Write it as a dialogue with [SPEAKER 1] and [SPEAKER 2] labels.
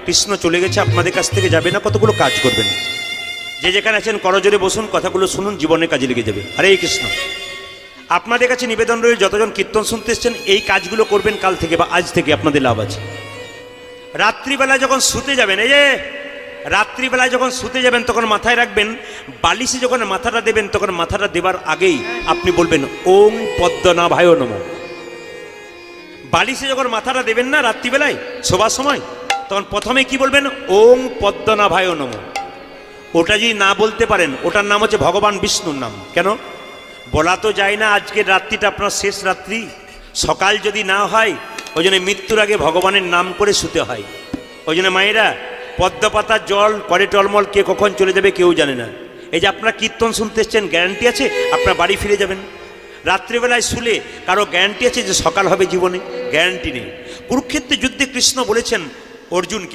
[SPEAKER 1] কৃষ্ণ চলে গেছে, আপনাদের কাছ থেকে যাবে না, কতগুলো কাজ করবেন। যে যেখানে আছেন করজোরে বসুন, কথাগুলো শুনুন, জীবনে কাজে লেগে যাবে। হরে কৃষ্ণ। আপনাদের কাছে নিবেদন রইল, যতজন কীর্তন শুনতে এসছেন এই কাজগুলো করবেন কাল থেকে বা আজ থেকে, আপনাদের লাভ আছে। রাত্রিবেলায় যখন শুতে যাবেন, এই যে রাত্রিবেলায় যখন শুতে যাবেন তখন মাথায় রাখবেন, বালিশে যখন মাথাটা দেবেন তখন মাথাটা দেবার আগেই আপনি বলবেন ওং পদ্মনাভায় নমঃ। বালিশে যখন মাথাটা দেবেন না রাত্রিবেলায় শোবার সময়, তখন প্রথমে কি বলবেন? ওং পদ্মনাভায় নমঃ। ওটা যদি না বলতে পারেন, ওটার নাম হচ্ছে ভগবান বিষ্ণুর নাম। কেন বলা তো যায় না আজকের রাত্রিটা আপনার শেষ রাত্রি, সকাল যদি না হয়, ওই জন্য মৃত্যুর আগে ভগবানের নাম করে শুতে হয়। ওই জন্য মায়েরা, পদ্মপাতার জল করে টলমল, কে কখন চলে যাবে কেউ জানে না। এই যে আপনারা কীর্তন শুনতে এসছেন, গ্যারান্টি আছে আপনার বাড়ি ফিরে যাবেন? রাত্রিবেলায় শুলে কারো গ্যারান্টি আছে যে সকাল হবে জীবনে? গ্যারান্টি নেই। কুরুক্ষেত্রের যুদ্ধে কৃষ্ণ বলেছেন অর্জুনকে,